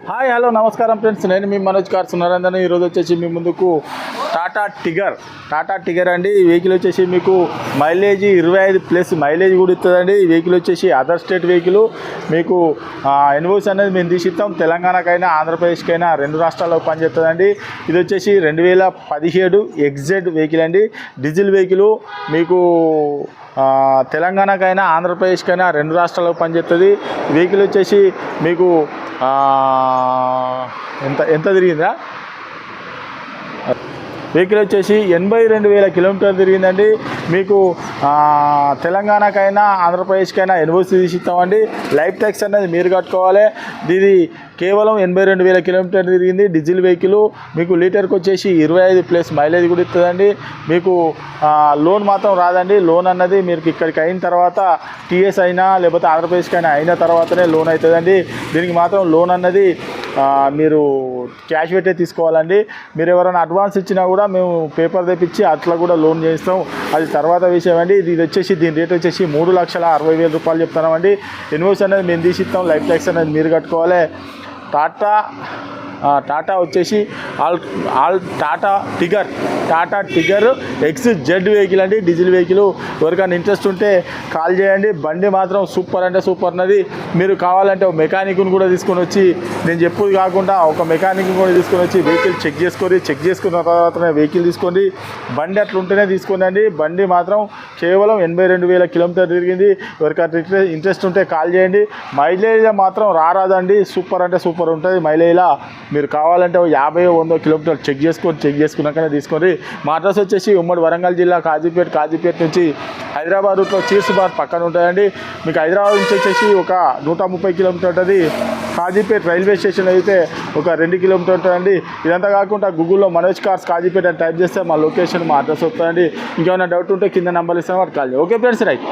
Hi hello నమస్కారం friends, నేను మీ Manoj cars Narender. ఈరోజు వచ్చేసి మీ ముందుకు టాటా టిగర్ అండి. ఈ వెహికల్ వచ్చేసి మీకు మైలేజ్ 25+ మైలేజ్ కూడా ఇస్తుందండి. ఈ వెహికల్ వచ్చేసి అదర్ స్టేట్ వెహికల్. మీకు ఇన్వాయిస్ అనేది మేము తీసిస్తాం. తెలంగాణకైనా ఆంధ్రప్రదేశ్కైనా 2 రాష్ట్రాల్లో పనిచేస్తుందండి. ఇది వచ్చేసి 2017 ఎగ్జెడ్ వెహికల్ అండి. Diesel vehicle. మీకు తెలంగాణకైనా ఆంధ్రప్రదేశ్కైనా 2 రాష్ట్రాల్లో పనిచేస్తుంది. వెహికల్ వచ్చేసి మీకు ఎంత తిరిగిందా? వెహికల్ వచ్చేసి 82,000 కిలోమీటర్లు తిరిగిందండి. మీకు తెలంగాణకైనా ఆంధ్రప్రదేశ్కైనా ఇన్వాయిస్ తీసిస్తామండి. లైఫ్ ట్యాక్స్ అనేది మీరు కట్టుకోవాలి. ఇది కేవలం 82,000 కిలోమీటర్లు తిరిగింది. Diesel vehicle. మీకు లీటర్కి వచ్చేసి 25+ మైలేజ్ కూడా ఇస్తుందండి. మీకు లోన్ మాత్రం రాదండి. లోన్ అన్నది మీరు ఇక్కడికి అయిన తర్వాత టీఎస్ అయినా లేకపోతే ఆంధ్రప్రదేశ్కైనా అయిన తర్వాతనే లోన్ అవుతుందండి. దీనికి మాత్రం లోన్ అన్నది మీరు క్యాష్ పెట్టే తీసుకోవాలండి. మీరు ఎవరైనా అడ్వాన్స్ ఇచ్చినా కూడా మేము పేపర్ తెప్పించి అట్లా కూడా లోన్ చేస్తాం. అది తర్వాత విషయం అండి. ఇది వచ్చేసి దీని రేట్ వచ్చేసి 3,60,000 రూపాయలు చెప్తున్నామండి. ఇన్వాయిస్ అనేది మేము తీసిస్తాం. లైఫ్ ట్యాక్స్ అనేది మీరు కట్టుకోవాలి. టాటా వచ్చేసి టాటా టిగర్ XZ వెహికల్ అండి. Diesel vehicle. ఎవరికైనా ఇంట్రెస్ట్ ఉంటే కాల్ చేయండి. బండి మాత్రం సూపర్ అంటే సూపర్ ఉన్నది. మీరు కావాలంటే ఒక మెకానిక్ని కూడా తీసుకొని వచ్చి, నేను చెప్పుది కాకుండా ఒక మెకానిక్ని కూడా తీసుకొని వచ్చి వెహికల్ చెక్ చేసుకున్న తర్వాతనే వెహికల్ తీసుకోండి. బండి అట్లా ఉంటేనే తీసుకోండి. బండి మాత్రం కేవలం 82,000 కిలోమీటర్లు తిరిగింది. ఎవరికైనా ఇంట్రెస్ట్ ఉంటే కాల్ చేయండి. మైలేజ్ మాత్రం రాదండి. సూపర్ అంటే సూపర్ ఉంటుంది మైలేజ్లా. మీరు కావాలంటే 50-100 కిలోమీటర్లు చెక్ చేసుకున్నాకనే తీసుకోండి. మా అడ్రస్ వచ్చేసి ఉమ్మడి వరంగల్ జిల్లా కాజీపేట నుంచి హైదరాబాద్ రూట్లో చీర్స్ బార్ పక్కన ఉంటుందండి. మీకు హైదరాబాద్ నుంచి వచ్చేసి ఒక 130 కిలోమీటర్ ఉంటుంది. కాజీపేట రైల్వే స్టేషన్ అయితే ఒక 2 కిలోమీటర్ ఉంటుందండి. ఇదంతా కాకుండా గూగుల్లో మనోజ్ కార్స్ కాజీపేట అని టైప్ చేస్తే మా లొకేషన్, మా అడ్రస్ వస్తుందండి. ఇంకేమైనా డౌట్ ఉంటే కింద నెంబర్ ఇస్తాను, వాటి కాల్ చేయండి. Okay friends, right.